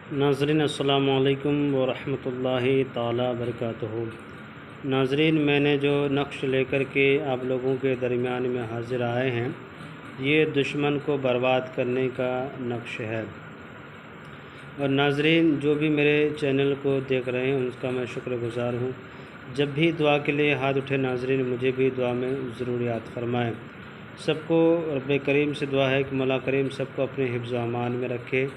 नाज़रीन अस्सलामु अलैकुम व रहमतुल्लाहि ताला बरकातुहू। नाज़रीन, मैंने जो नक्श लेकर के आप लोगों के दरमियान में हाज़िर आए हैं, ये दुश्मन को बर्बाद करने का नक्श है। और नाज़रीन, जो भी मेरे चैनल को देख रहे हैं उनका मैं शुक्रगुज़ार हूँ। जब भी दुआ के लिए हाथ उठे नाज़रीन, मुझे भी दुआ में ज़रूर याद फरमाएँ। सबको रब्बे करीम से दुआ है कि मौला करीम सबको अपने हिफ्ज़ व अमान में रखे।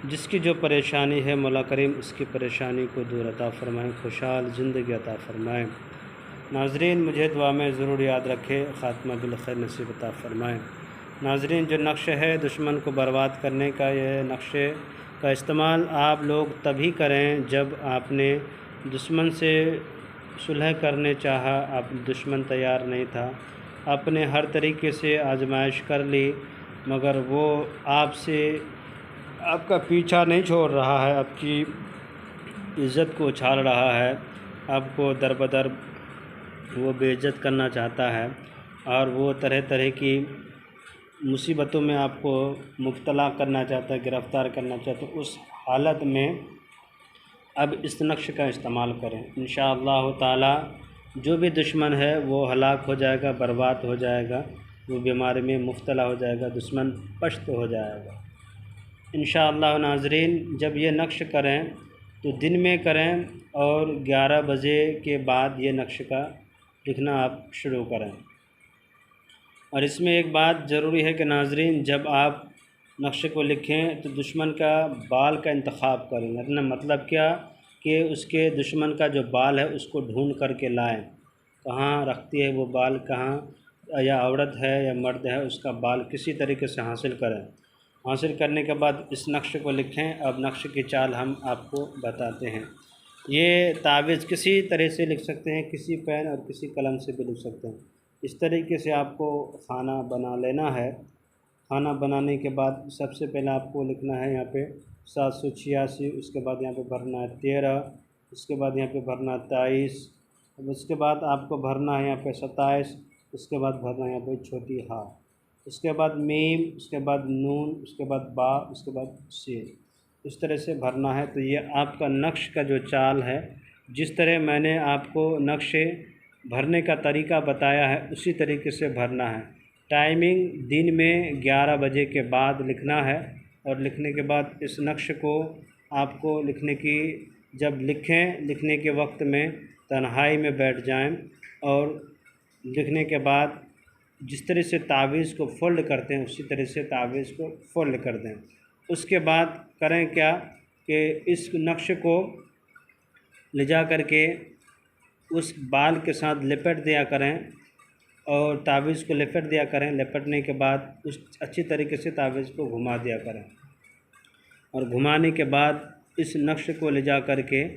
जिसकी जो परेशानी है मौला करीम उसकी परेशानी को दूर अता फ़रमाएँ, खुशहाल ज़िंदगी अता फ़रमाएँ। नाज़रीन, मुझे दुआ में ज़रूर याद रखे, ख़ात्मा बिल खैर नसीब अता फ़रमाएँ। नाज़रीन, जो नक्श है दुश्मन को बर्बाद करने का, यह नक्शे का इस्तेमाल आप लोग तभी करें जब आपने दुश्मन से सुलह करने चाहा, आप दुश्मन तैयार नहीं था, आपने हर तरीके से आजमाइश कर ली मगर वो आपसे आपका पीछा नहीं छोड़ रहा है, आपकी इज़्ज़त को उछाल रहा है, आपको दर बदर वो बेइज्जत करना चाहता है और वो तरह तरह की मुसीबतों में आपको मुब्तला करना चाहता है, गिरफ़्तार करना चाहता है। उस हालत में अब इस नक्श का इस्तेमाल करें। इंशाअल्लाह ताला जो भी दुश्मन है वो हलाक हो जाएगा, बर्बाद हो जाएगा, वो बीमारी में मुब्तला हो जाएगा, दुश्मन पश्त हो जाएगा इंशाअल्लाह। नाज़रीन, जब ये नक्श करें तो दिन में करें और 11 बजे के बाद ये नक्श का लिखना आप शुरू करें। और इसमें एक बात ज़रूरी है कि नाज़रीन, जब आप नक्श को लिखें तो दुश्मन का बाल का इंतखाब करें। मतलब क्या कि उसके दुश्मन का जो बाल है उसको ढूंढ करके लाएं, कहाँ रखती है वो बाल, कहाँ या औरत है या मर्द है, उसका बाल किसी तरीके से हासिल करें। हासिल करने के बाद इस नक्श को लिखें। अब नक्श की चाल हम आपको बताते हैं। ये तावीज़ किसी तरह से लिख सकते हैं, किसी पेन और किसी कलम से भी लिख सकते हैं। इस तरीके से आपको खाना बना लेना है। खाना बनाने के बाद सबसे पहले आपको लिखना है यहाँ पे 786, उसके बाद यहाँ पे भरना है 13, उसके बाद यहाँ पे भरना है 23, अब उसके बाद आपको भरना है यहाँ पे 27, उसके बाद भरना है यहाँ पे छोटी हा, उसके बाद मीम, उसके बाद नून, उसके बाद बा, उसके बाद सीन। इस तरह से भरना है। तो ये आपका नक्श का जो चाल है, जिस तरह मैंने आपको नक्शे भरने का तरीका बताया है उसी तरीके से भरना है। टाइमिंग दिन में 11 बजे के बाद लिखना है। और लिखने के बाद इस नक्श को आपको लिखने की, जब लिखें लिखने के वक्त में तन्हाई में बैठ जाएं और लिखने के बाद जिस तरह से तावीज़ को फ़ोल्ड करते हैं उसी तरह से तावीज़ को फ़ोल्ड कर दें। उसके बाद करें क्या कि इस नक्श को ले जा कर के उस बाल के साथ लिपट दिया करें और तावीज़ को लिपट दिया करें। लिपटने के बाद उस अच्छी तरीके से तावीज़ को घुमा दिया करें और घुमाने के बाद इस नक्श को ले जा कर के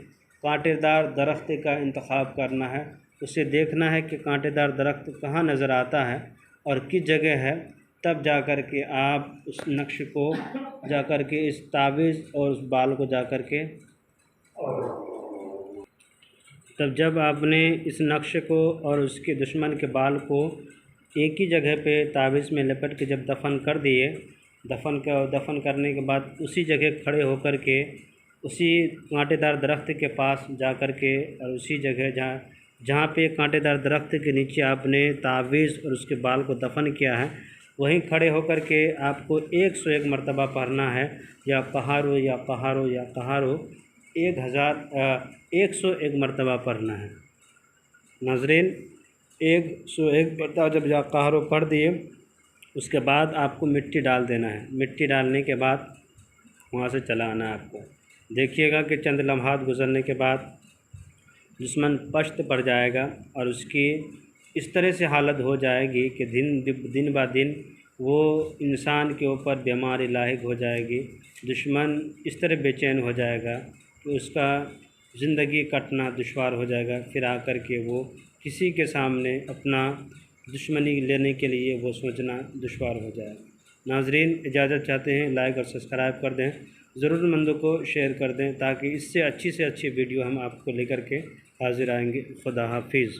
कांटेदार दरख्त का इंतखाब करना है। उसे देखना है कि कांटेदार दरख्त कहाँ नज़र आता है और किस जगह है, तब जा कर के आप उस नक्श को जा कर के इस तावीज़ और उस बाल को जा कर के, तब जब आपने इस नक्श को और उसके दुश्मन के बाल को एक ही जगह पे तावीज़ में लिपट के जब दफन कर दिए, दफन करने के बाद उसी जगह खड़े होकर के उसी कांटेदार दरख्त के पास जा कर के और उसी जगह जहाँ पे कांटेदार दरख्त के नीचे आपने तावीज़ और उसके बाल को दफन किया है, वहीं खड़े होकर के आपको 101 मरतबा पढ़ना है, या कहारो या कहारो या कहारो 101 मरतबा पढ़ना है। नाज़रीन, 101 मरतबा जब या कहारो पढ़ दिए उसके बाद आपको मिट्टी डाल देना है। मिट्टी डालने के बाद वहाँ से चला आना है आपको। देखिएगा कि चंद लम्हात गुज़रने के बाद दुश्मन पश्त पड़ जाएगा और उसकी इस तरह से हालत हो जाएगी कि दिन ब दिन वो इंसान के ऊपर बीमारी लाहिक हो जाएगी। दुश्मन इस तरह बेचैन हो जाएगा कि उसका ज़िंदगी कटना दुश्वार हो जाएगा। फिर आकर के वो किसी के सामने अपना दुश्मनी लेने के लिए वो सोचना दुश्वार हो जाएगा। नाज़रीन, इजाज़त चाहते हैं, लाइक और सब्सक्राइब कर दें, ज़रूरतमंदों को शेयर कर दें ताकि इससे अच्छी वीडियो हम आपको लेकर के हाज़िर आएंगे। खुदा हाफिज़।